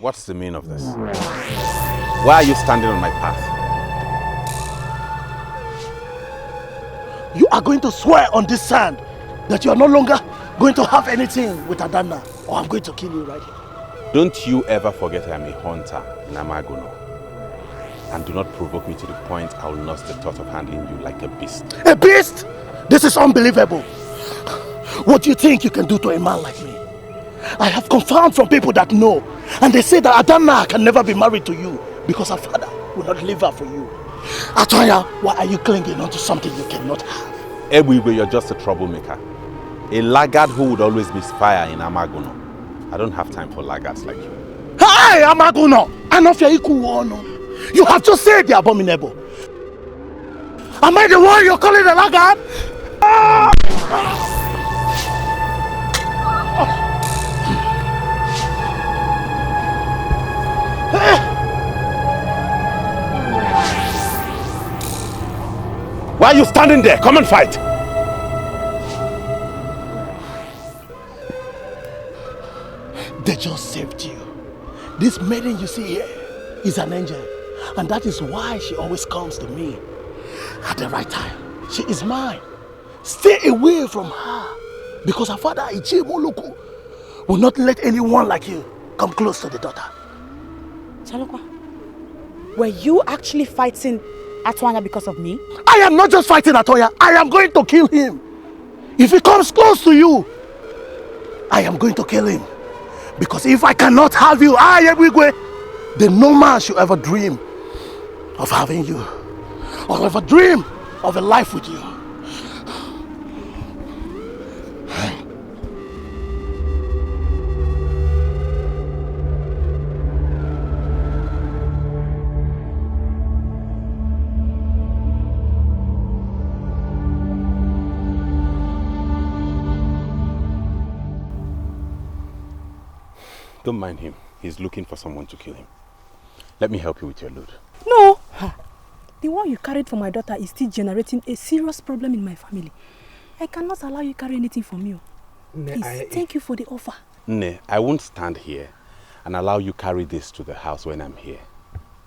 What's the meaning of this? Why are you standing on my path? You are going to swear on this sand that you are no longer going to have anything with Adanna, or I'm going to kill you right here. Don't you ever forget I am a hunter in Amaguno. And do not provoke me to the point I will lose the thought of handling you like a beast. A beast? This is unbelievable. What do you think you can do to a man like me? I have confirmed from people that know, and they say that Adanna can never be married to you because her father will not leave her for you. Atoya, why are you clinging onto something you cannot have? Ebuigwe, you're just a troublemaker. A laggard who would always misfire in Amaguno. I don't have time for laggards like you. Hey, Amaguno! You have just said the abominable. Am I the one you're calling a laggard? Ah! Why are you standing there? Come and fight! They just saved you. This maiden you see here is an angel. And that is why she always comes to me at the right time. She is mine. Stay away from her. Because her father, Ichi Moluku, will not let anyone like you come close to the daughter. Chalokwa, were you actually fighting Atoya because of me? I am not just fighting Atoya. I am going to kill him. If he comes close to you, I am going to kill him. Because if I cannot have you, then no man should ever dream of having you, or ever dream of a life with you. Don't mind him. He's looking for someone to kill him. Let me help you with your load. No! The one you carried for my daughter is still generating a serious problem in my family. I cannot allow you carry anything from you. Please, thank you for the offer. Ne, I won't stand here and allow you carry this to the house when I'm here.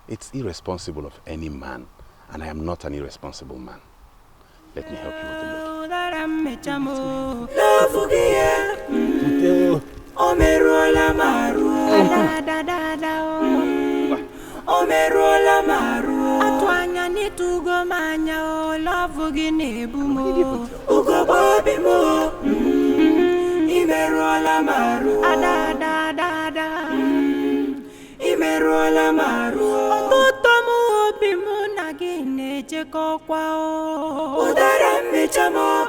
It's irresponsible of any man, and I am not an irresponsible man. Let me help you with the load. Omerola maru Omerola maru Atwanya ni tugo manya o love gine bumo Ugo bobi mo Imerola maru Imerola maru Ototo mo bimu nagine cheko kwa o Udara mechamo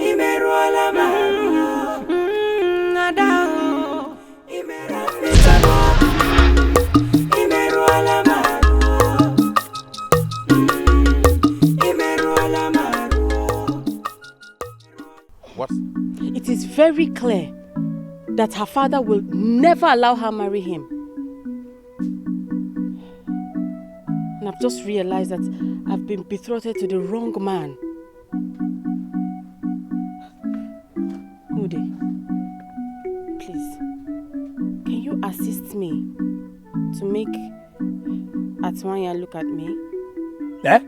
Imerola maru What? It is very clear that her father will never allow her marry him. And I've just realized that I've been betrothed to the wrong man. Ude, please, can you assist me to make Atwanya look at me? Eh?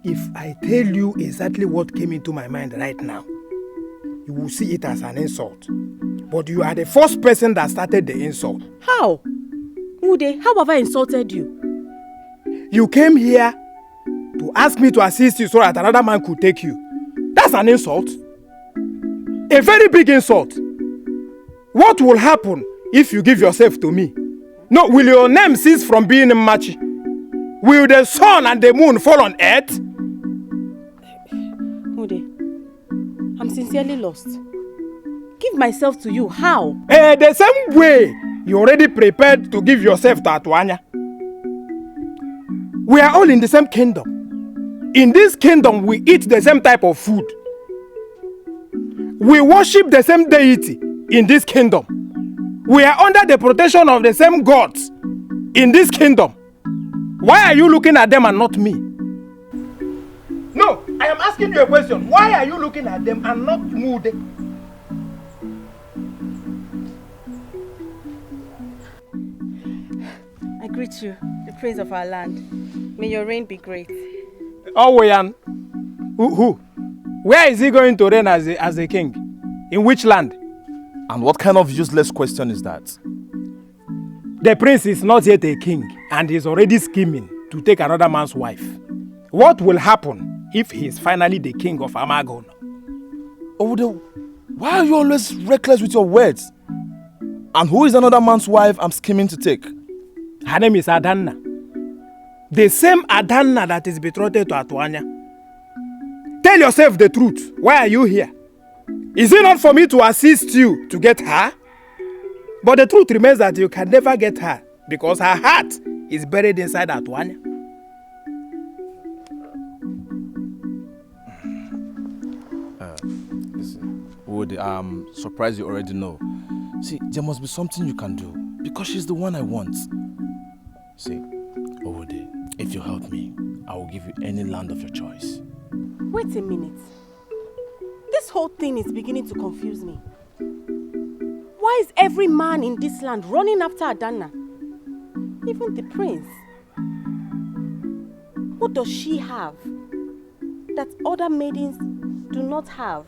If I tell you exactly what came into my mind right now, you will see it as an insult. But you are the first person that started the insult. How? Ude, how have I insulted you? You came here to ask me to assist you so that another man could take you. That's an insult. A very big insult. What will happen if you give yourself to me? No, will your name cease from being Machi? Will the sun and the moon fall on earth? Ude, I'm sincerely lost. Give myself to you, how? The same way you already prepared to give yourself to Atwanya. We are all in the same kingdom. In this kingdom, we eat the same type of food. We worship the same deity in this kingdom. We are under the protection of the same gods in this kingdom. Why are you looking at them and not me? No, I am asking you a question. Why are you looking at them and not Mude? greet you, the prince of our land. May your reign be great. Oh, Wayan. Who? Where is he going to reign as a king? In which land? And what kind of useless question is that? The prince is not yet a king and is already scheming to take another man's wife. What will happen if he is finally the king of Amagon? Oh, why are you always reckless with your words? And who is another man's wife I'm scheming to take? Her name is Adanna. The same Adanna that is betrothed to Atuanya. Tell yourself the truth. Why are you here? Is it not for me to assist you to get her? But the truth remains that you can never get her because her heart is buried inside Atuanya. Listen, Woody, I'm surprised you already know. See, there must be something you can do because she's the one I want. See, Woody, if you help me, I will give you any land of your choice. Wait a minute. This whole thing is beginning to confuse me. Why is every man in this land running after Adanna? Even the prince. What does she have that other maidens do not have?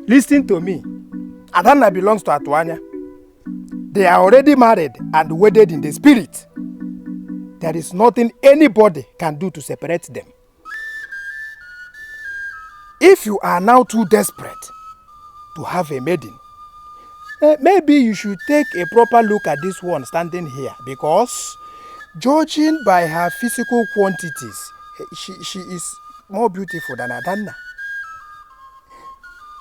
Listen to me. Adanna belongs to Atuanya. They are already married and wedded in the spirit. There is nothing anybody can do to separate them. If you are now too desperate to have a maiden, maybe you should take a proper look at this one standing here because judging by her physical quantities, she is more beautiful than Adanna.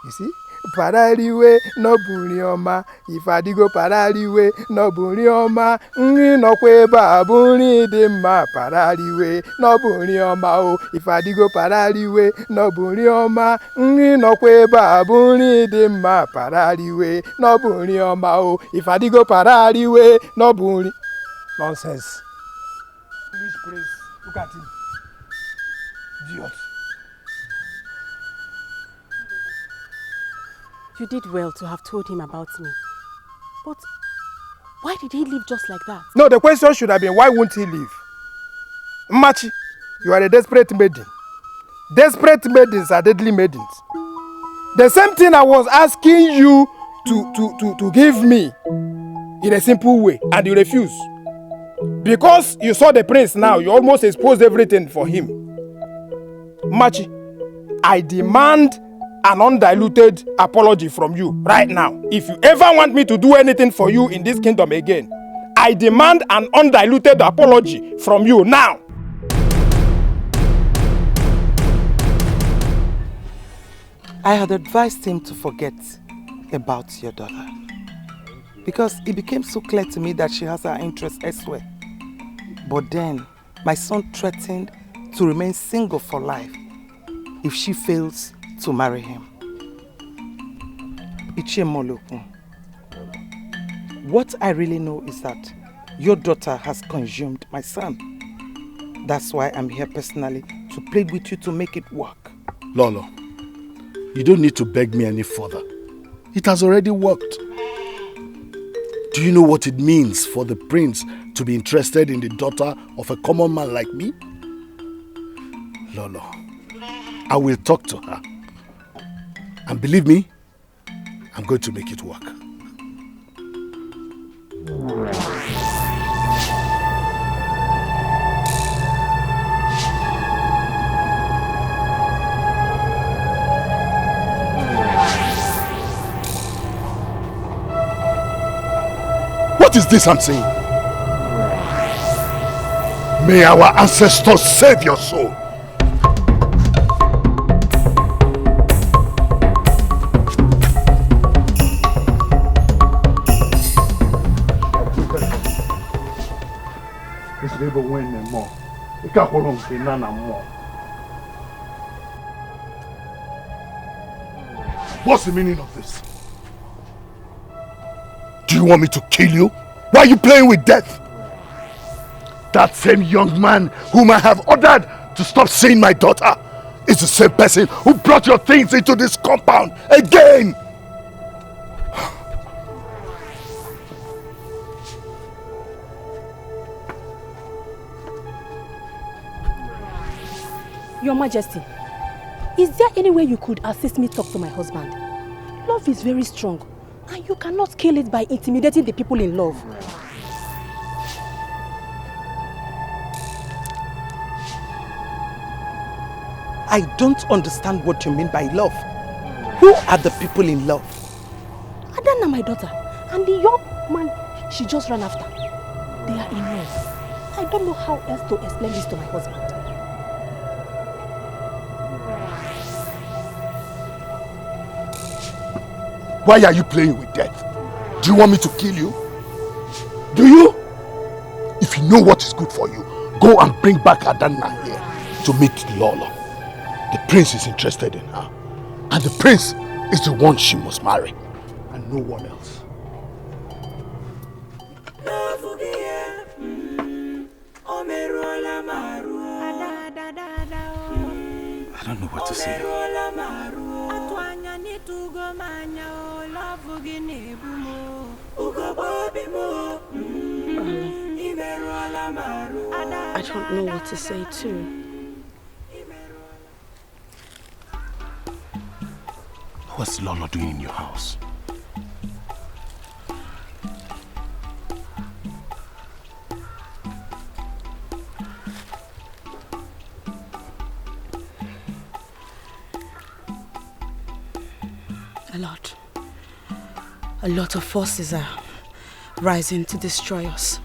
You see? Parariwe no burioma, if adigo parariwe no burioma, no kweba buri dimma parariwe no burioma o, if adigo parariwe no burioma, no kweba buri dimma parariwe no burioma o, if adigo parariwe no buri. Nonsense. English prince, look at him. Idiot. You did well to have told him about me. But why did he leave just like that? No, the question should have been, why won't he leave? Machi, you are a desperate maiden. Desperate maidens are deadly maidens. The same thing I was asking you to give me in a simple way, and you refuse. Because you saw the prince now, you almost exposed everything for him. Machi, I demand an undiluted apology from you right now. If you ever want me to do anything for you in this kingdom again, I demand an undiluted apology from you now. I had advised him to forget about your daughter because it became so clear to me that she has her interest elsewhere. But then my son threatened to remain single for life if she fails to marry him. Ichemoloku, what I really know is that your daughter has consumed my son. That's why I'm here personally to plead with you to make it work. Lolo, you don't need to beg me any further. It has already worked. Do you know what it means for the prince to be interested in the daughter of a common man like me? Lolo, I will talk to her. And believe me, I'm going to make it work. What is this I'm saying? May our ancestors save your soul. What's the meaning of this? Do you want me to kill you? Why are you playing with death? That same young man whom I have ordered to stop seeing my daughter is the same person who brought your things into this compound again. Your Majesty, is there any way you could assist me talk to my husband? Love is very strong, and you cannot kill it by intimidating the people in love. I don't understand what you mean by love. Who are the people in love? Adanna, my daughter, and the young man she just ran after. They are in love. I don't know how else to explain this to my husband. Why are you playing with death? Do you want me to kill you? Do you? If you know what is good for you, go and bring back Adanna here to meet Lolo. The prince is interested in her. And the prince is the one she must marry. And no one else. I don't know what to say. I don't know what to say too. What's Lolo doing in your house? A lot of forces are rising to destroy us.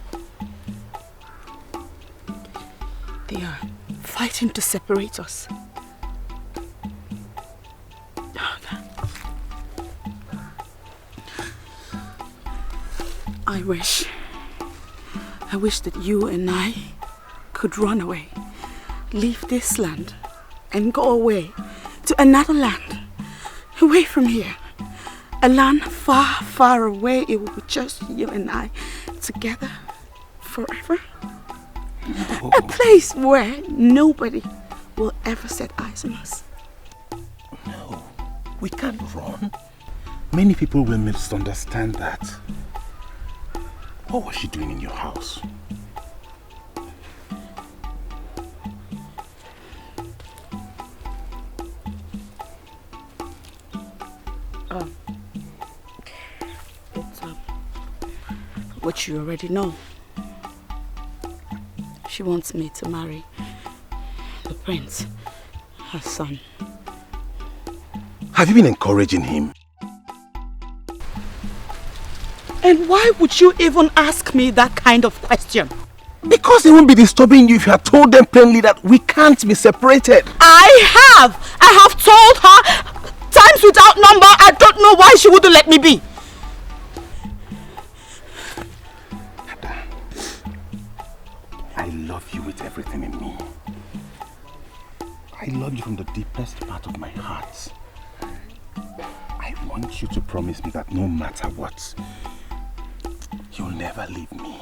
They are fighting to separate us. I wish that you and I could run away, leave this land and go away to another land, away from here. A land far, far away. It will be just you and I together forever. No. A place where nobody will ever set eyes on us. No, we can't run. Many people will misunderstand that. What was she doing in your house? Which you already know. She wants me to marry the prince, her son. Have you been encouraging him? And why would you even ask me that kind of question? Because they won't be disturbing you if you had told them plainly that we can't be separated. I have told her times without number. I don't know why she wouldn't let me be. I love you with everything in me. I love you from the deepest part of my heart. I want you to promise me that no matter what, you'll never leave me.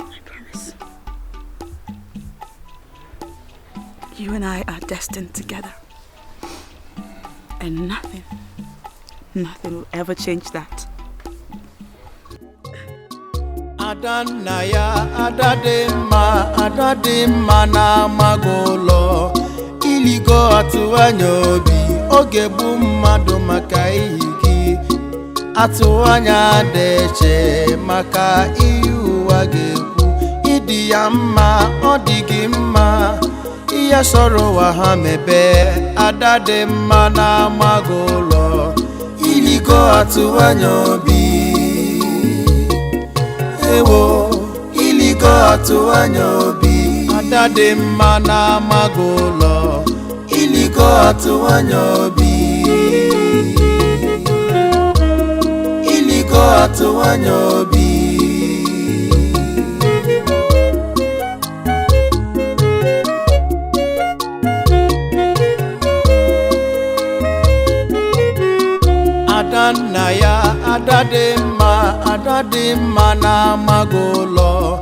I promise. You and I are destined together. And nothing will ever change that. Adanaya adadema na magolo iligo atuanya obi oge bu mmadu maka ihigi atuanya deche maka iuwa gekwu idi ya mma odigi mma iya soro wa ha mebe adadema na magolo iligo atuanya obi ewo iligo atuanya obi adadema na magolo iligo atuanya obi iligo atuanya obi Adanaya adadema na magolo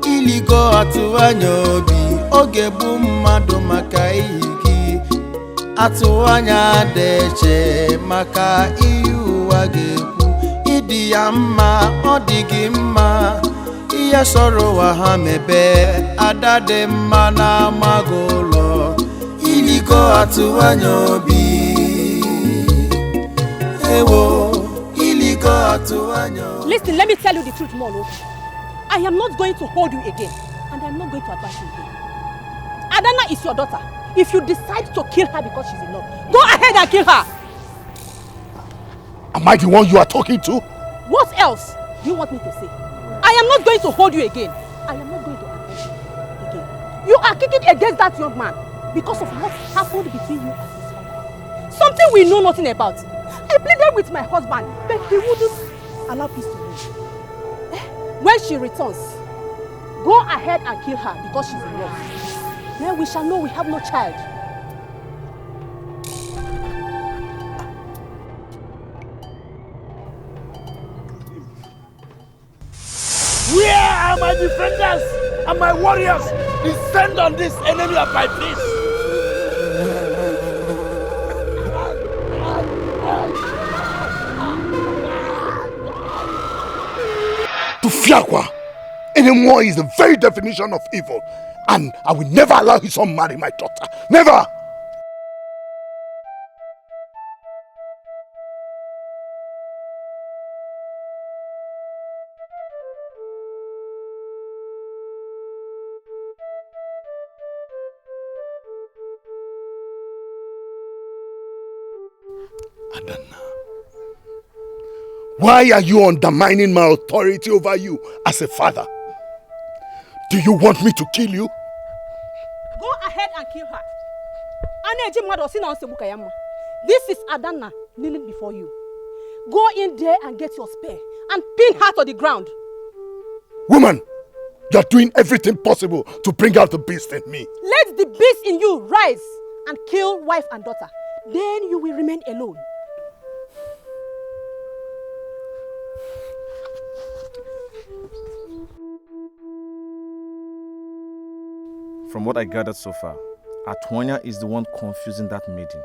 iligo atuanya obi oge bu mmadu maka ihigi atụanya deche maka ihe ụwa ga-ekwu ịdị ya mma ọ dị gị mma ihe sọrọ ụwa ha mebe ada dị mma na-amaghị ụlọ iligo atụanya obi ewo iligo atụanya obi. Listen, let me tell you the truth, Molo. I am not going to hold you again, and I am not going to advise you again. Adana is your daughter. If you decide to kill her because she's in love, go ahead and kill her. Am I the one you are talking to? What else do you want me to say? I am not going to hold you again. I am not going to advise you again. You are kicking against that young man because of what happened between you and his father. Something we know nothing about. I pleaded with my husband, but he wouldn't allow peace to reign. When she returns, go ahead and kill her because she's in love. Then we shall know we have no child. Where are my defenders and my warriors? Descend on this enemy of my peace. To Fiakwa, anymore is the very definition of evil. And I will never allow his son marry my daughter. Never! Adana, why are you undermining my authority over you as a father? Do you want me to kill you? Go ahead and kill her. This is Adana kneeling before you. Go in there and get your spear and pin her to the ground. Woman, you're doing everything possible to bring out the beast in me. Let the beast in you rise and kill wife and daughter. Then you will remain alone. From what I gathered so far, Atuanya is the one confusing that maiden.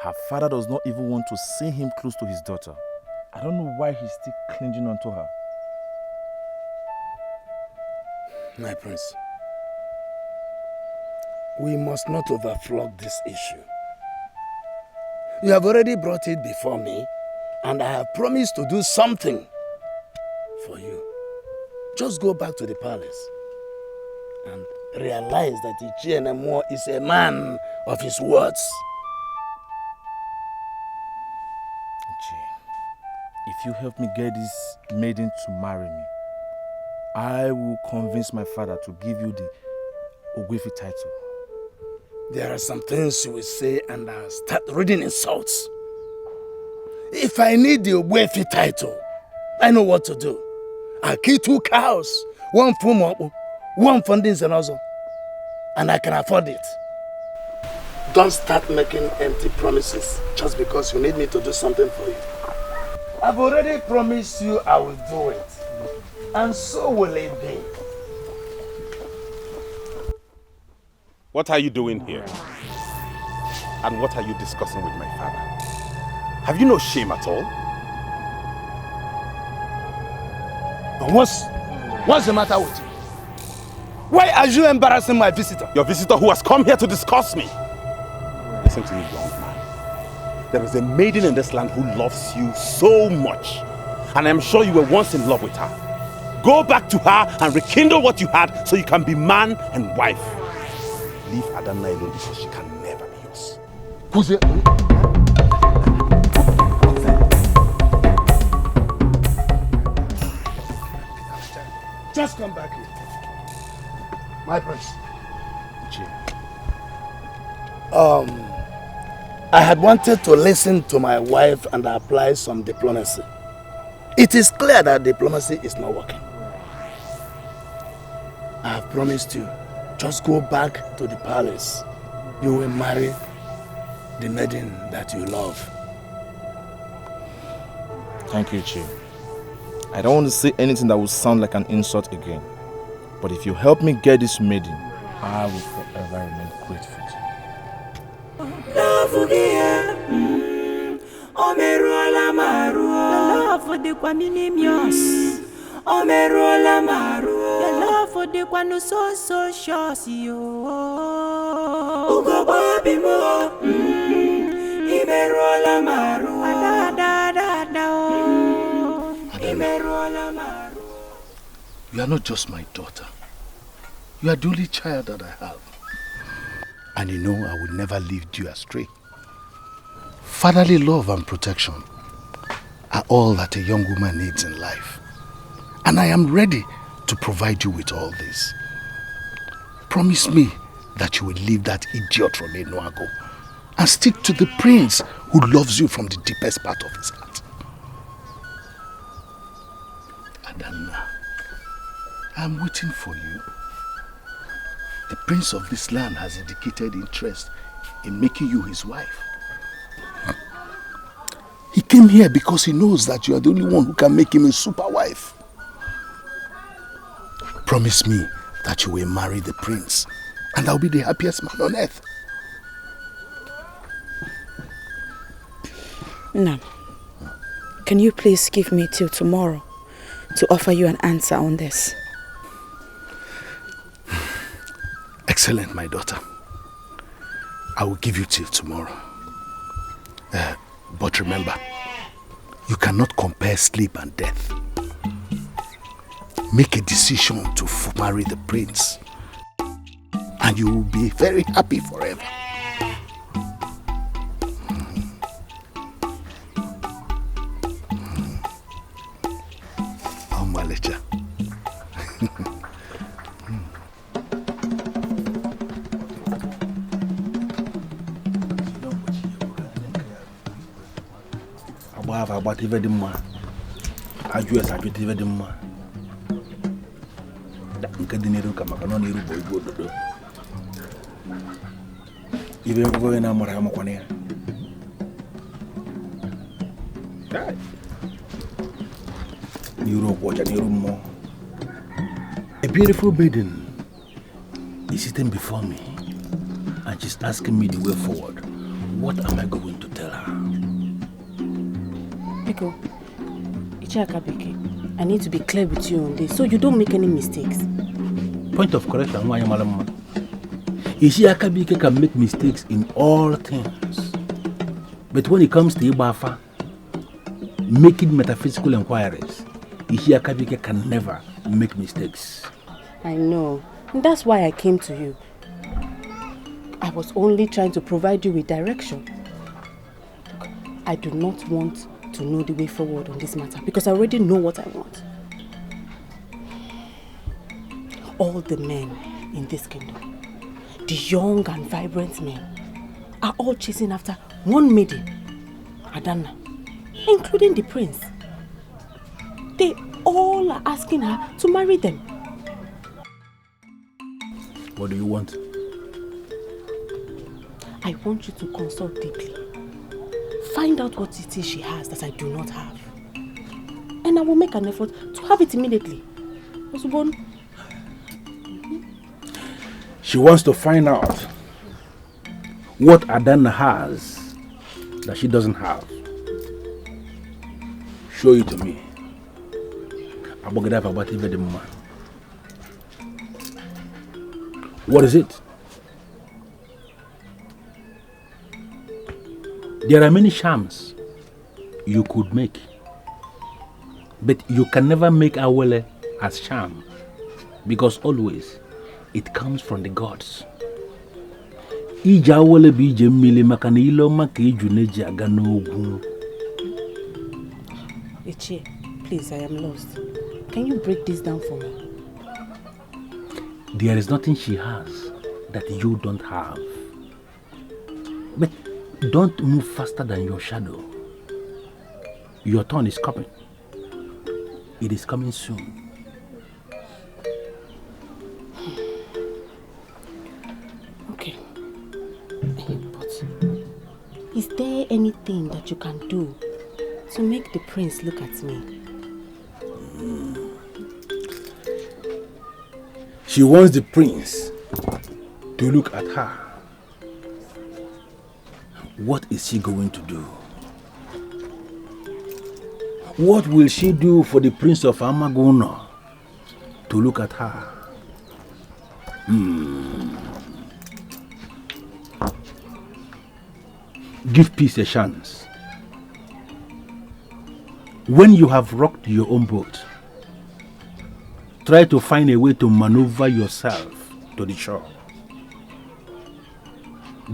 Her father does not even want to see him close to his daughter. I don't know why he's still clinging onto her. My prince, we must not overflog this issue. You have already brought it before me, and I have promised to do something for you. Just go back to the palace and realize that Chukwuemerie is a man of his words. If you help me get this maiden to marry me, I will convince my father to give you the Ugezu title. There are some things you will say and I'll start reading insults. If I need the Ugezu title, I know what to do. I'll kill 2 cows, one for Mobu, one for Dinzanozo, and I can afford it. Don't start making empty promises just because you need me to do something for you. I've already promised you I will do it, and so will it be. What are you doing here? And what are you discussing with my father? Have you no shame at all? And what's the matter with you? Why are you embarrassing my visitor? Your visitor who has come here to discuss me. Listen to me, young man. There is a maiden in this land who loves you so much. And I'm sure you were once in love with her. Go back to her and rekindle what you had so you can be man and wife. Leave Adana alone because she can never be yours. Who's it? Just come back here. My prince. I had wanted to listen to my wife and apply some diplomacy. It is clear that diplomacy is not working. I have promised you, just go back to the palace. You will marry the maiden that you love. Thank you, Chi. I don't want to say anything that will sound like an insult again. But if you help me get this maiden, I will forever remain grateful to you. love again. Omeruola maruo. Your love for the quaminimios. Omeruola maruo. Your love for the quano so short yo. Ugo baby mo. Imeruola maruo. Da oh. Imeruola maruo. You are not just my daughter. You are the only child that I have. And you know I will never lead you astray. Fatherly love and protection are all that a young woman needs in life. And I am ready to provide you with all this. Promise me that you will leave that idiot from Enuago and stick to the prince who loves you from the deepest part of his heart. Adanna, I'm waiting for you. The prince of this land has indicated interest in making you his wife. He came here because he knows that you are the only one who can make him a super wife. Promise me that you will marry the prince and I'll be the happiest man on earth. No. Can you please give me till tomorrow to offer you an answer on this? Excellent, my daughter. I will give you till tomorrow. But remember, you cannot compare sleep and death. Make a decision to marry the prince, and you will be very happy forever. Oh, Malecha. About even the man, I just had to even the man. That you can't come on your boy. Good. Even going on Moramakone. Europe, watch a room more. A beautiful maiden is sitting before me, and she's asking me the way forward. What am I going to tell her? Biko, I need to be clear with you on this so you don't make any mistakes. Point of correction, why am Ishiakabike can make mistakes in all things. But when it comes to Ibafa, making metaphysical inquiries, Ishiakabike can never make mistakes. I know. That's why I came to you. I was only trying to provide you with direction. I do not want to know the way forward on this matter because I already know what I want. All the men in this kingdom, the young and vibrant men, are all chasing after one maiden, Adanna, including the prince. They all are asking her to marry them. What do you want? I want you to consult deeply. Find out what it is she has that I do not have. And I will make an effort to have it immediately. Osubon. She wants to find out what Adanna has that she doesn't have. Show it to me. What is it? There are many charms you could make, but you can never make Awele as charm because always it comes from the gods. Ija Awele bije mili makana ilo maka iju neji aga n'ogwu. Ekeh, please, I am lost. Can you break this down for me? There is nothing she has that you don't have. But don't move faster than your shadow. Your turn is coming. It is coming soon. Okay. But is there anything that you can do to make the prince look at me? She wants the prince to look at her. what is she going to do? What will she do for the Prince of Amagono to look at her? Give peace a chance. When you have rocked your own boat, try to find a way to maneuver yourself to the shore.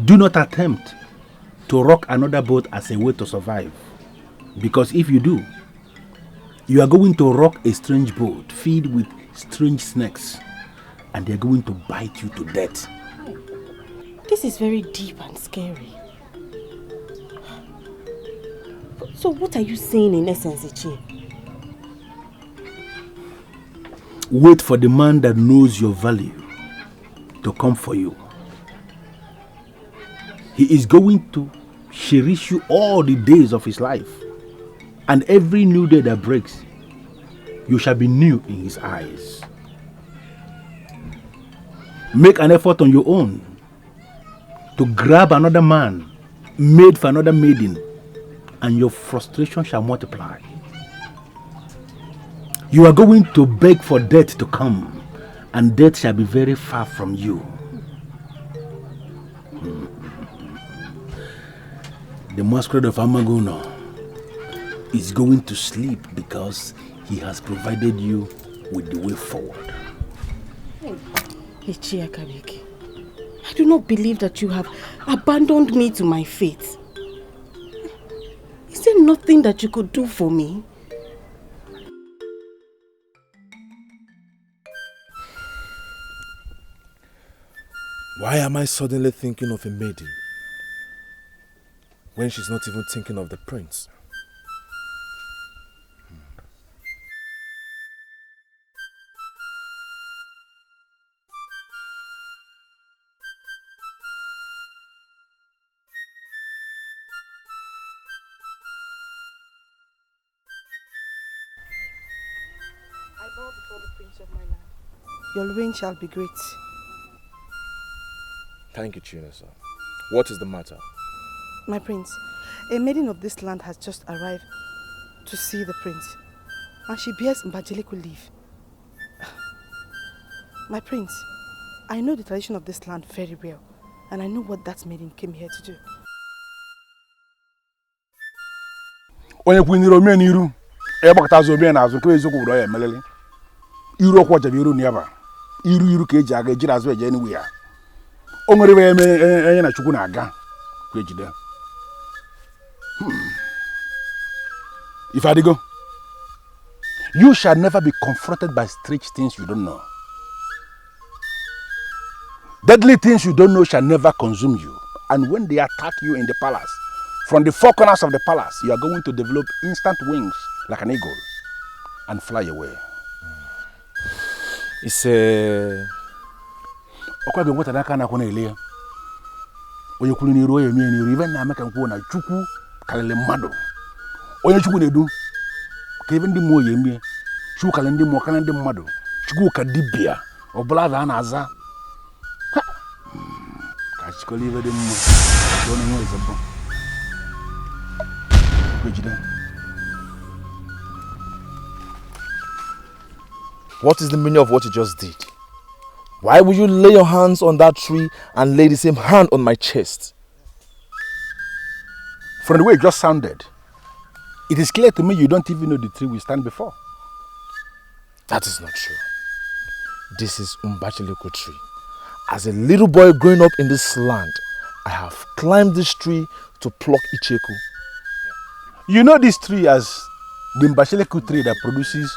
Do not attempt to rock another boat as a way to survive, because if you do, you are going to rock a strange boat filled with strange snakes, and they are going to bite you to death. This is very deep and scary. So what are you saying in essence, Ichie? Wait for the man that knows your value to come for you. He is going to cherish you all the days of his life. And every new day that breaks, you shall be new in his eyes. Make an effort on your own to grab another man made for another maiden, and your frustration shall multiply. You are going to beg for death to come, and death shall be very far from you. The masquerade of Amagono is going to sleep because he has provided you with the way forward. Ichie Akabiki, I do not believe that you have abandoned me to my fate. Is there nothing that you could do for me? Why am I suddenly thinking of a maiden when she's not even thinking of the prince? I bow before the prince of my land. Your reign shall be great. Thank you, Chinesa. What is the matter? My prince, a maiden of this land has just arrived to see the prince, and she bears Mbajeliku leave. My prince, I know the tradition of this land very well, and I know what that maiden came here to do. Onye kwiniro ome n'iru egbakọtazo ome n'azụ nke eziokwu bụrụ ya emelele iru ọkwa jabe iru n'ebe iru ka eji aga ejiri azụ eje anywhere ya o nwere ebe enye na Chukwu na-aga ka ejide If I go, you shall never be confronted by strange things you don't know. Deadly things you don't know shall never consume you. And when they attack you in the palace, from the four corners of the palace, you are going to develop instant wings like an eagle and fly away. It's a... Okwabe nwata n'aka na kwona ele. Onye kwuru n'iru onye mie n'iru even na ameka nkwo na Chukwu kalele mmadụ. Onye Chukwu na-edu ka ebe ndị mmụọ ya emie. Chukwu kalele ndị mmụọ kana ndị mmadụ. Chukwu ka dibịa ọbụla a na-aza. Ka chikọla ibe dị mmụọ. Ka ọ na-enwe ezigbo. What is the meaning of what you just did? Why would you lay your hands on that tree and lay the same hand on my chest? From the way it just sounded, it is clear to me you don't even know the tree we stand before. That is not true. This is Mbachileko tree. As a little boy growing up in this land, I have climbed this tree to pluck Icheku. You know this tree as the Mbachileko tree that produces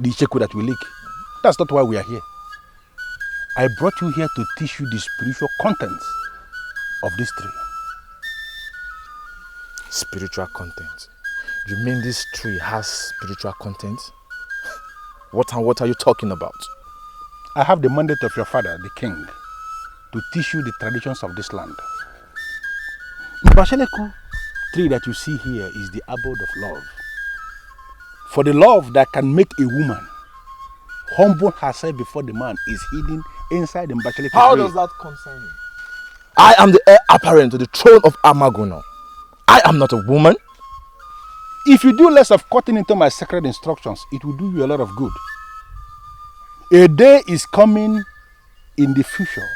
the Icheku that we lick. That's not why we are here. I brought you here to teach you the spiritual contents of this tree. Spiritual content? You mean this tree has spiritual content? What are you talking about? I have the mandate of your father, the king, to teach you the traditions of this land. Mbacheleku tree that you see here is the abode of love. For the love that can make a woman humble herself before the man is hidden inside the Mbacheleku tree. How does that concern you? I am the heir apparent to the throne of Amaguno. I am not a woman. If you do less of cutting into my sacred instructions, it will do you a lot of good. A day is coming in the future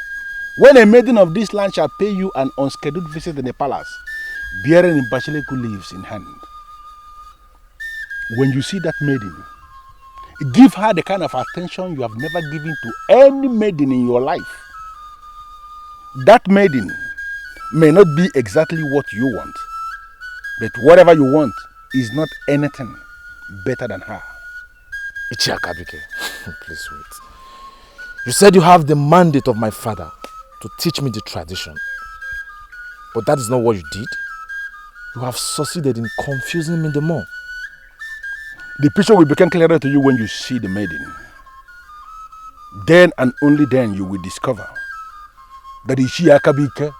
when a maiden of this land shall pay you an unscheduled visit in the palace, bearing Mbacheleku leaves in hand. When you see that maiden, give her the kind of attention you have never given to any maiden in your life. That maiden may not be exactly what you want, but whatever you want is not anything better than her. Ichiakabike, please wait. You said you have the mandate of my father to teach me the tradition. But that is not what you did. You have succeeded in confusing me the more. The picture will become clearer to you when you see the maiden. Then and only then you will discover that Ichiakabike,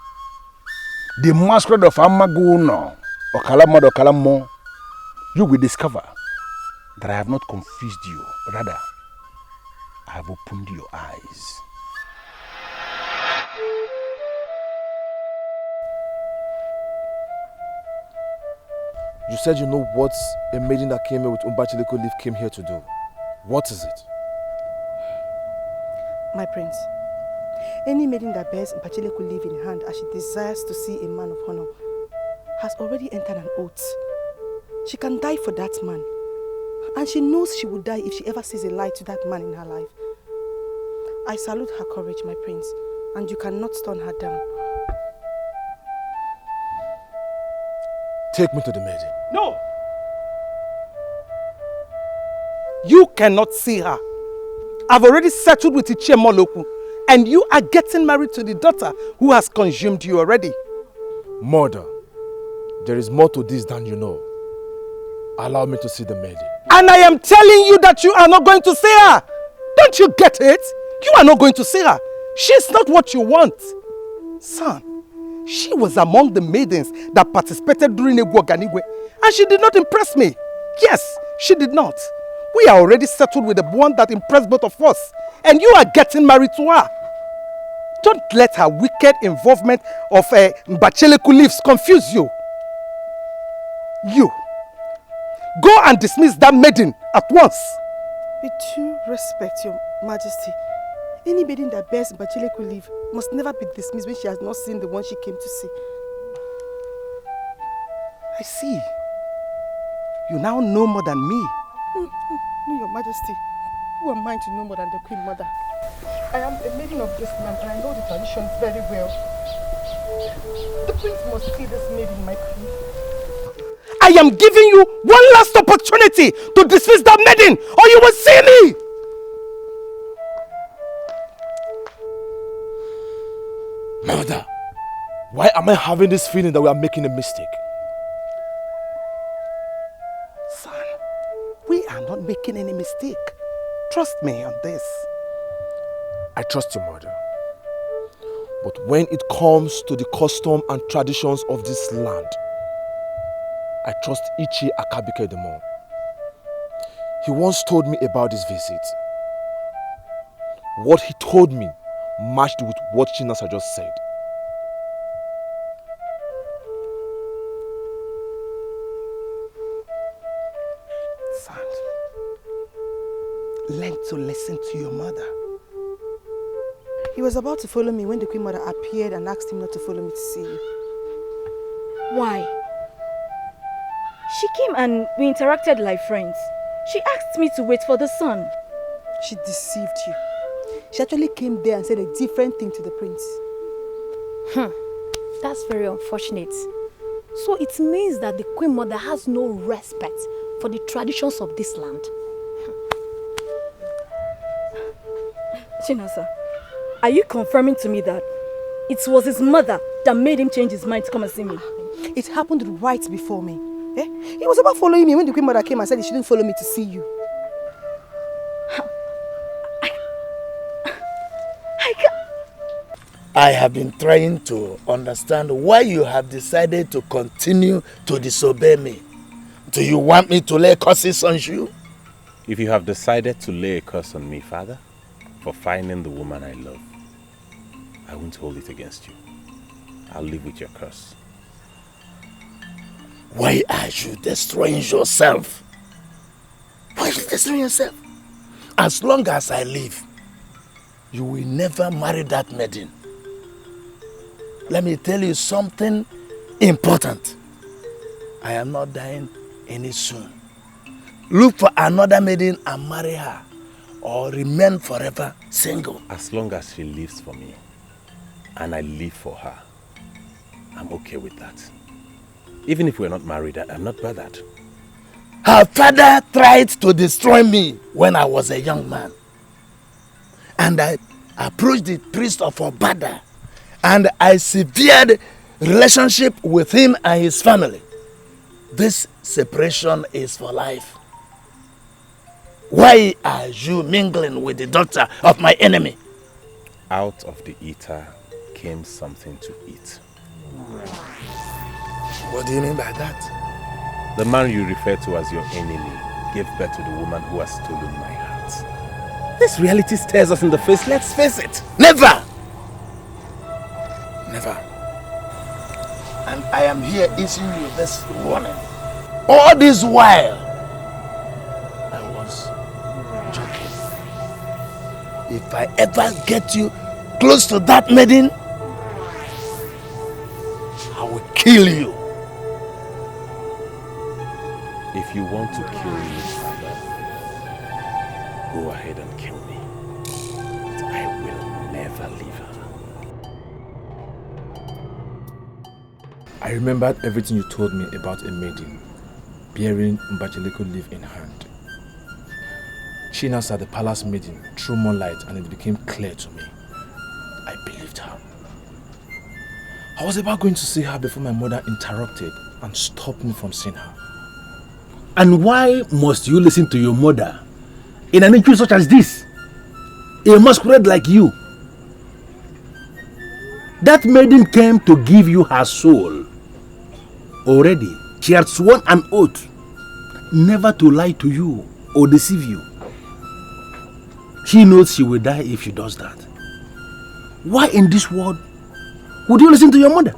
the masquerade of Amaguno, or Kalamad or Kalamo, you will discover that I have not confused you. Rather, I have opened your eyes. You said you know what a maiden that came here with Mbacheleku leaf came here to do. What is it? My prince, any maiden that bears Mbacheleku leaf in hand as she desires to see a man of honor has already entered an oath. She can die for that man. And she knows she will die if she ever sees a light to that man in her life. I salute her courage, my prince, and you cannot turn her down. Take me to the maiden. No! You cannot see her. I've already settled with Ichie Moloku, and you are getting married to the daughter who has consumed you already. Mother, there is more to this than you know. Allow me to see the maiden. And I am telling you that you are not going to see her. Don't you get it? You are not going to see her. She's not what you want. Son, she was among the maidens that participated during Egwu Oganigwe, and she did not impress me. Yes, she did not. We are already settled with the one that impressed both of us, and you are getting married to her. Don't let her wicked involvement of Mbacheleku leaves confuse you. You, go and dismiss that maiden at once. With due respect, your majesty, any maiden that bears Mbacheleku leaf must never be dismissed when she has not seen the one she came to see. I see. You now know more than me. No, your majesty. Who am I to know more than the queen mother? I am a maiden of this land and I know the traditions very well. The prince must see this maiden, my queen. I am giving you one last opportunity to dismiss that maiden, or you will see me! Mother, why am I having this feeling that we are making a mistake? Son, we are not making any mistake. Trust me on this. I trust you, mother. But when it comes to the custom and traditions of this land, I trust Ichie Akabike the more. He once told me about this visit. What he told me matched with what Chinasa just said. Son, learn to listen to your mother. He was about to follow me when the queen mother appeared and asked him not to follow me to see you. Why? She came and we interacted like friends. She asked me to wait for the sun. She deceived you. She actually came there and said a different thing to the prince. That's very unfortunate. So it means that the queen mother has no respect for the traditions of this land. Chinasa, are you confirming to me that it was his mother that made him change his mind to come and see me? It happened right before me. He was about following me when the queen mother came and said he shouldn't follow me to see you. I have been trying to understand why you have decided to continue to disobey me. Do you want me to lay curses on you? If you have decided to lay a curse on me, Father, for finding the woman I love, I won't hold it against you. I'll live with your curse. Why are you destroying yourself? Why are you destroying yourself? As long as I live, you will never marry that maiden. Let me tell you something important. I am not dying any soon. Look for another maiden and marry her, or remain forever single. As long as she lives for me, and I live for her, I'm okay with that. Even if we're not married, I'm not bothered. Her father tried to destroy me when I was a young man. And I approached the priest of Obada, and I severed relationship with him and his family. This separation is for life. Why are you mingling with the daughter of my enemy? Out of the eater came something to eat. What do you mean by that? The man you refer to as your enemy gave birth to the woman who has stolen my heart. This reality stares us in the face, let's face it. Never! Never. And I am here issuing you this warning. All this while, I was joking. If I ever get you close to that maiden, I will kill you. If you want to kill me, father, go ahead and kill me. But I will never leave her. I remembered everything you told me about a maiden bearing Mbacheleko leaf in hand. She now saw the palace maiden through moonlight, and it became clear to me. I believed her. I was about going to see her before my mother interrupted and stopped me from seeing her. And why must you listen to your mother in an issue such as this? A masquerade like you. That maiden came to give you her soul. Already, she had sworn an oath never to lie to you or deceive you. She knows she will die if she does that. Why in this world would you listen to your mother?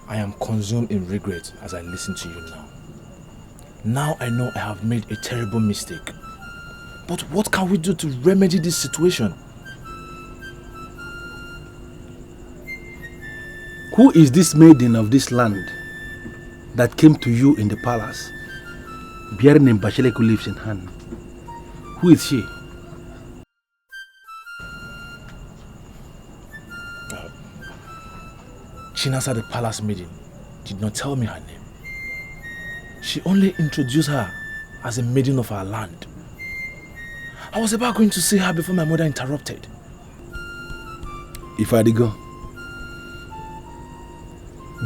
I am consumed in regret as I listen to you now. Now I know I have made a terrible mistake. But what can we do to remedy this situation? Who is this maiden of this land that came to you in the palace, bearing Mbacheleko leaves in hand? Who is she? Chinasa the palace maiden did not tell me her name. She only introduced her as a maiden of our land. I was about going to see her before my mother interrupted. If I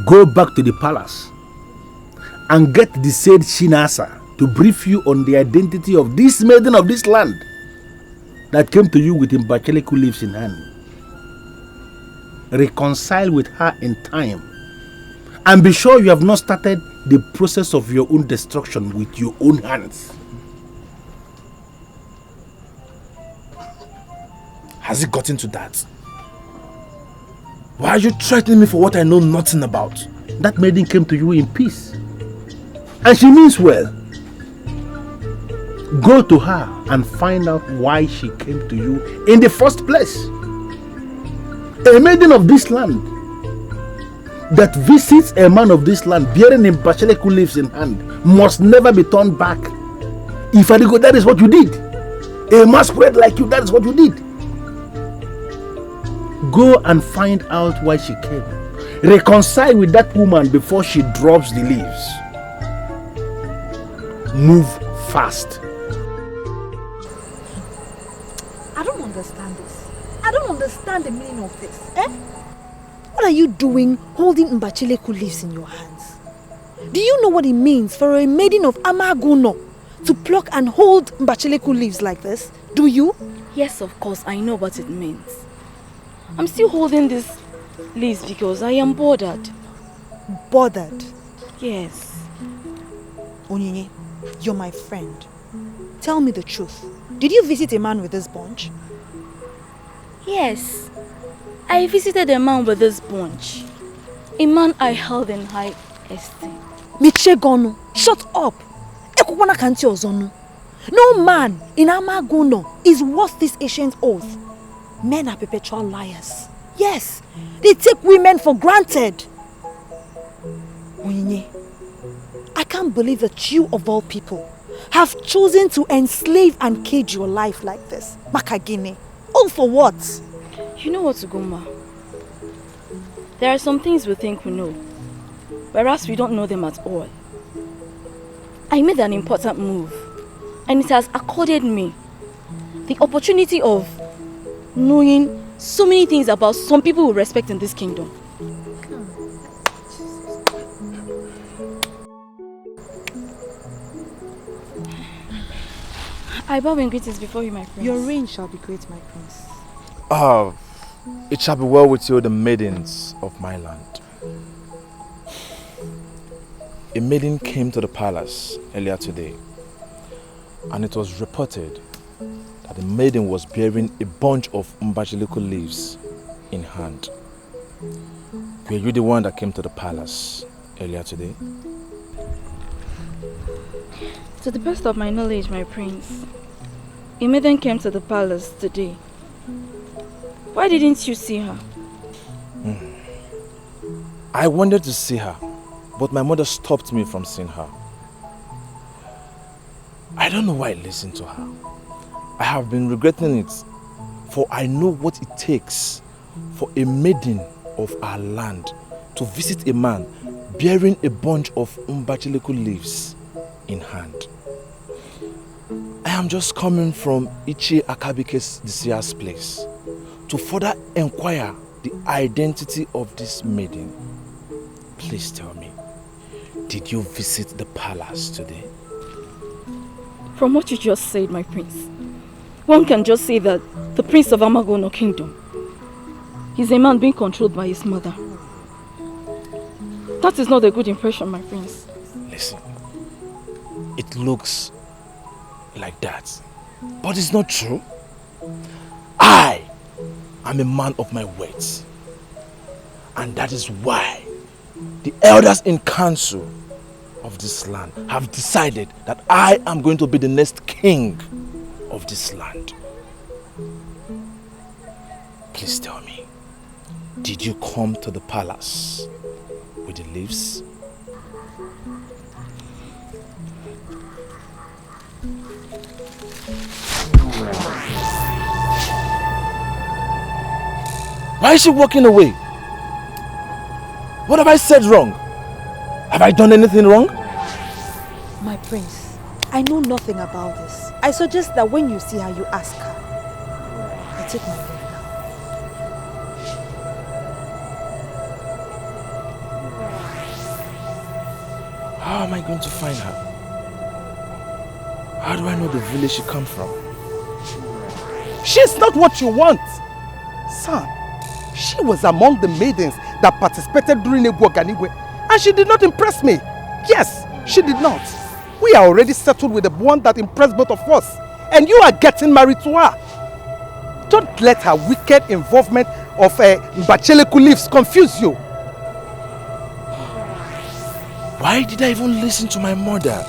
go back to the palace and get the said Chinasa to brief you on the identity of this maiden of this land that came to you with Mbacheleko leaves in hand. Reconcile with her in time and be sure you have not started the process of your own destruction with your own hands. Has it gotten to that? Why are you threatening me for what I know nothing about? That maiden came to you in peace, and she means well. Go to her and find out why she came to you in the first place. A maiden of this land that visits a man of this land bearing Mbacheleko leaves in hand must never be turned back. If I go, that is what you did. A masquerade like you, that is what you did. Go and find out why she came. Reconcile with that woman before she drops the leaves. Move fast. I don't understand this. I don't understand the meaning of this. What are you doing holding Mbacheleko leaves in your hands? Do you know what it means for a maiden of Amaguno to pluck and hold Mbacheleko leaves like this? Do you? Yes, of course, I know what it means. I'm still holding these leaves because I am bothered. Bothered? Yes. Onyinye, you're my friend. Tell me the truth. Did you visit a man with this bunch? Yes, I visited a man with this bunch. A man I held in high esteem. Michegonu, shut up! Ekukwana kanti ozonu. No man in Amaguno is worth this ancient oath. Men are perpetual liars. Yes, they take women for granted. Onyinye, I can't believe that you of all people have chosen to enslave and cage your life like this. Makagine. All for what? You know what, Ugoma? There are some things we think we know, whereas we don't know them at all. I made an important move, and it has accorded me the opportunity of knowing so many things about some people we respect in this kingdom. I bow in greetings before you, my prince. Your reign shall be great, my prince. It shall be well with you, the maidens of my land. A maiden came to the palace earlier today, and it was reported that the maiden was bearing a bunch of mbachiliku leaves in hand. Were you the one that came to the palace earlier today? To the best of my knowledge, my prince, a maiden came to the palace today. Why didn't you see her? I wanted to see her, but my mother stopped me from seeing her. I don't know why I listened to her. I have been regretting it, for I know what it takes for a maiden of our land to visit a man bearing a bunch of mbachiliku leaves in hand. I am just coming from Ichie Akabike's deceased place to further inquire the identity of this maiden. Please tell me, did you visit the palace today? From what you just said, my prince, one can just say that the prince of Amagono kingdom is a man being controlled by his mother. That is not a good impression, my prince. Listen, it looks like that, but it's not true. I am a man of my words, and that is why the elders in council of this land have decided that I am going to be the next king of this land. Please tell me, did you come to the palace with the leaves? Why is she walking away? What have I said wrong? Have I done anything wrong? My prince, I know nothing about this. I suggest that when you see her, you ask her. I take my leave now. How am I going to find her? How do I know the village she comes from? She's not what you want. Son, she was among the maidens that participated during Egwu Oganigwe, and she did not impress me. Yes, she did not. We are already settled with the one that impressed both of us, and you are getting married to her. Don't let her wicked involvement of Mbacheleku leaves confuse you. Why did I even listen to my mother?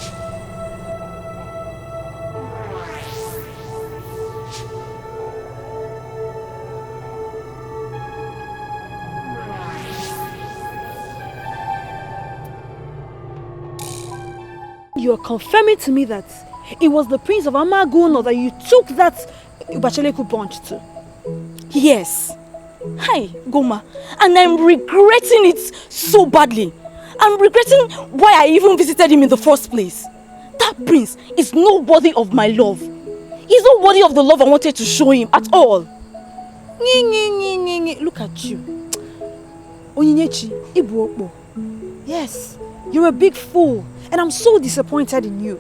You are confirming to me that it was the prince of Amaguno that you took that Bacheleku bunch to. Yes. Hi, Goma. And I'm regretting it so badly. I'm regretting why I even visited him in the first place. That prince is not worthy of my love. He's not worthy of the love I wanted to show him at all. Look at you. Onyinyechi, Ibuokpo. Yes, you're a big fool. And I'm so disappointed in you.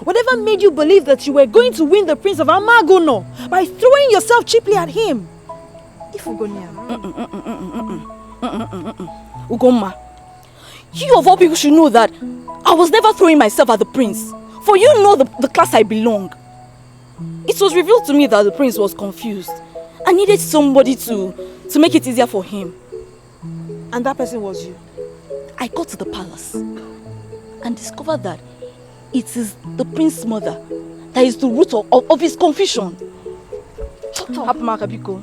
Whatever made you believe that you were going to win the prince of Amagono by throwing yourself cheaply at him? Ugoma, you of all people should know that I was never throwing myself at the prince. For you know the class I belong. It was revealed to me that the prince was confused. I needed somebody to make it easier for him. And that person was you? I got to the palace and discovered that it is the prince's mother that is the root of his confusion. Shut up.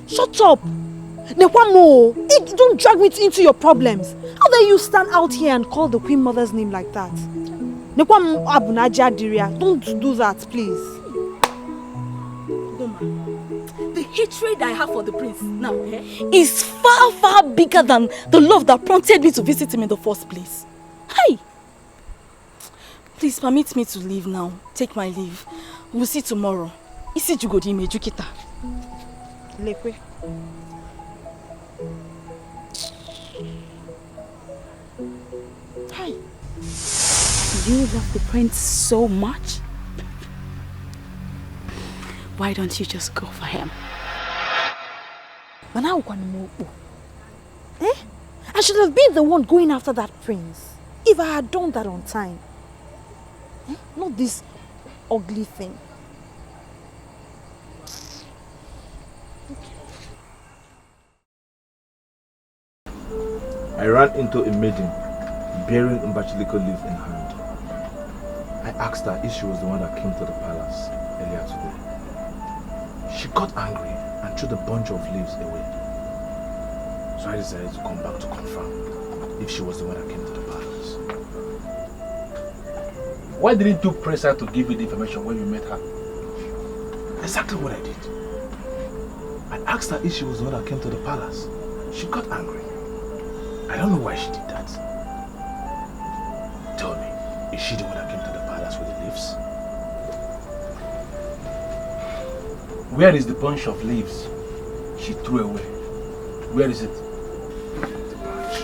Shut up. Nekwamo, don't drag me into your problems. How dare you stand out here and call the queen mother's name like that? Nekwamo Abunaja Diria, don't do that, please. The hatred I have for the prince now is far, far bigger than the love that prompted me to visit him in the first place. Hey! Please permit me to leave now. Take my leave. We'll see tomorrow. Isi jugodi me jukita. Lekwe. Hi. You love the prince so much? Why don't you just go for him? But now, I should have been the one going after that prince if I had done that on time. Not this ugly thing. I ran into a maiden bearing Umbachiliko leaf in hand. I asked her if she was the one that came to the palace earlier today. She got angry and threw the bunch of leaves away. So I decided to come back to confirm if she was the one that came to the palace. Why didn't you press her to give you the information when you met her? Exactly what I did. I asked her if she was the one that came to the palace. She got angry. I don't know why she did that. Tell me, is she the one that came to the palace with the leaves? Where is the bunch of leaves she threw away? Where is it? The branch.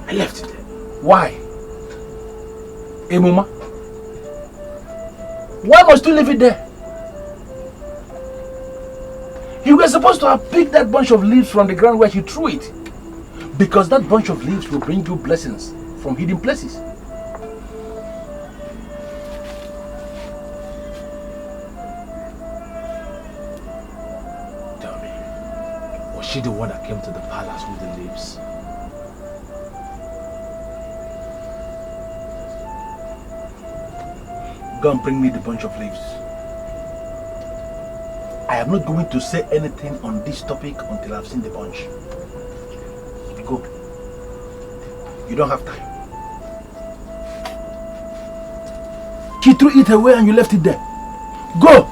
I left it there. Why? Hey, Mama. Why must you leave it there? You were supposed to have picked that bunch of leaves from the ground where she threw it. Because that bunch of leaves will bring you blessings from hidden places. Tell me, was she the one that came to the palace with the leaves? Go and bring me the bunch of leaves. I am not going to say anything on this topic until I've seen the bunch. Go. You don't have time. She threw it away and you left it there. Go!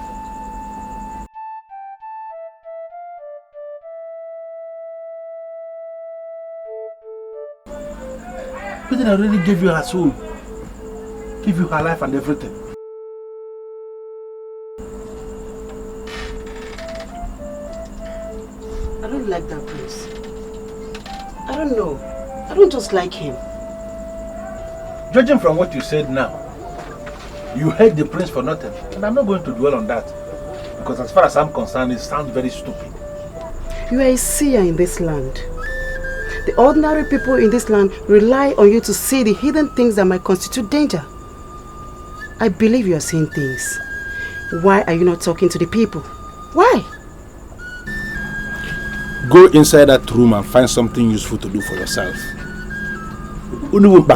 Maiden already gave you her soul. Give you her life and everything. I don't like that prince. I don't know. I don't just like him. Judging from what you said now, you hate the prince for nothing. And I'm not going to dwell on that. Because as far as I'm concerned, it sounds very stupid. You are a seer in this land. The ordinary people in this land rely on you to see the hidden things that might constitute danger. I believe you are seeing things. Why are you not talking to the people? Why? Go inside that room and find something useful to do for yourself. Leave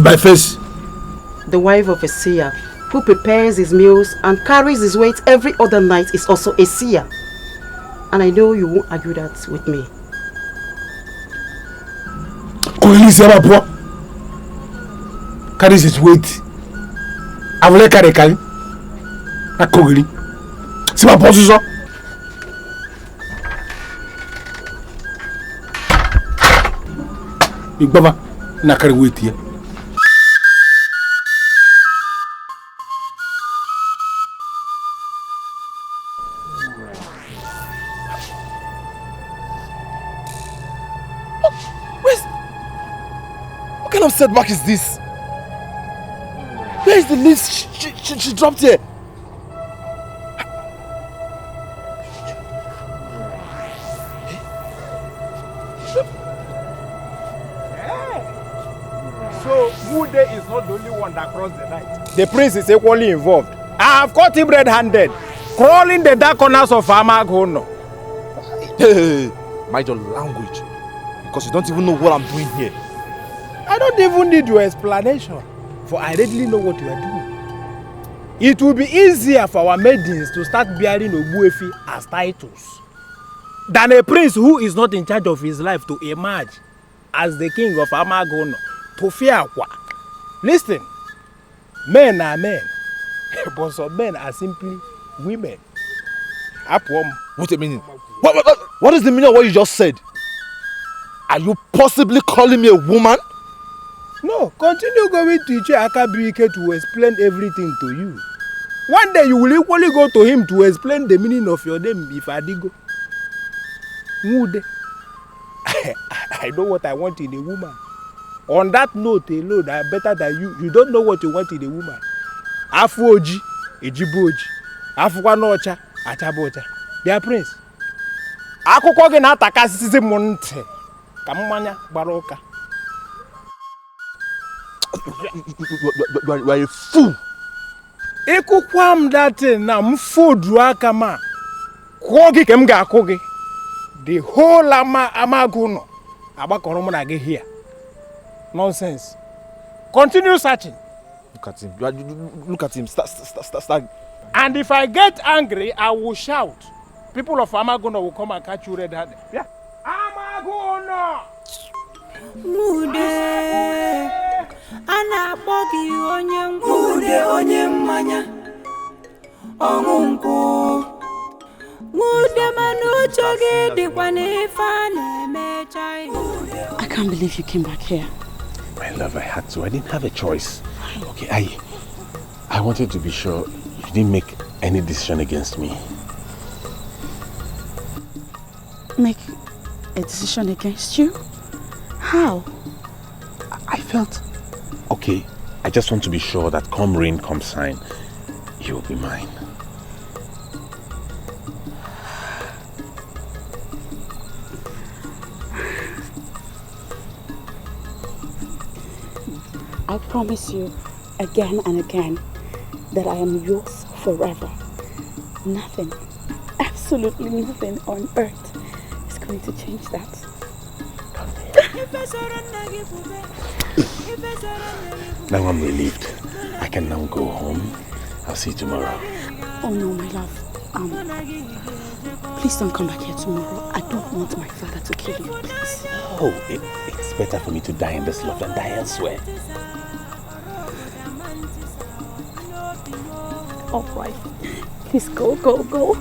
my face. The wife of a seer who prepares his meals and carries his weight every other night is also a seer. And I know you won't argue that with me. Carries his weight. I will carry Kali. I Kogli. C'est ma position. Big Baba, na carry weight here. What kind of setback is this? Where is the leaves she dropped here? So Wude is not the only one that crossed the night. The prince is equally involved. I have caught him red-handed, crawling the dark corners of Amagono. Hey, mind your language, because you don't even know what I'm doing here. I don't even need your explanation, for I readily know what you are doing. It will be easier for our maidens to start bearing Ogbuefi as titles than a prince who is not in charge of his life to emerge as the king of Amagono to Fiakwa. Listen, men are men, but some men are simply women. Wait a minute. What is the meaning of what you just said? Are you possibly calling me a woman? No, continue going to Iche Akabuike to explain everything to you. One day you will equally go to him to explain the meaning of your name, Ifadigo. Mude. I know what I want in a woman. On that note alone, I am better than you. You don't know what you want in a woman. Afu Oji, Ejibu Oji. Afu Kwanocha, Achabocha. Dear Prince. Akụkọ gị na-atakasịsị m ntị ka mmanya gbara ụka. You are a fool. Ịkụkwa m datin na m fodu aka ma kụọ gị ka m ga-akụ gị. The whole Amagono agbakọrọ mụ na gị here. Nonsense. Continue searching. Look at him. Look at him. Start. And if I get angry, I will shout. People of Amagono will come and catch you red-handed. Yeah. Amagono! Mude, ana bogi onye mude onye mmanya. Ongunku. Mude manucho gidi kwane fane mechai. I can't believe you came back here. My love, I had to. I didn't have a choice. Okay, I wanted to be sure you didn't make any decision against me. Make a decision against you? How? I felt, okay, I just want to be sure that come rain, come shine, you'll be mine. I promise you again and again that I am yours forever. Nothing, absolutely nothing on earth is going to change that. Now I'm relieved. I can now go home. I'll see you tomorrow. Oh no, my love. Please don't come back here tomorrow. I don't want my father to kill you, please. Oh, it's better for me to die in this love than die elsewhere. All right. Please go.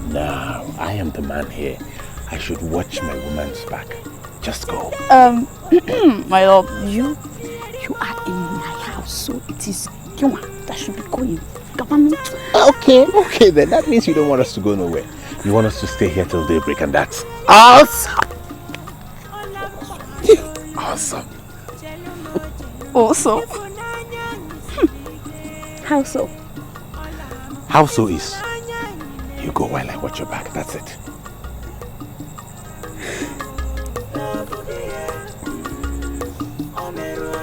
Now, I am the man here. I should watch my woman's back. Just go. My love, you are in my house, so it is you that should be going. Okay, then that means you don't want us to go nowhere. You want us to stay here till daybreak, and that's awesome. Awesome. Also, how so? How so is, you go while I watch your back, that's it.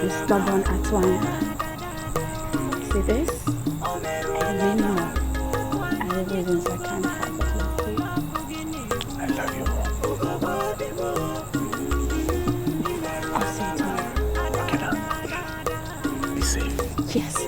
You stubborn Atwanya. See this? And you know, other reasons I can't have but love you. I love you more. I'll see you tomorrow. Okay, now. Be safe. Yes.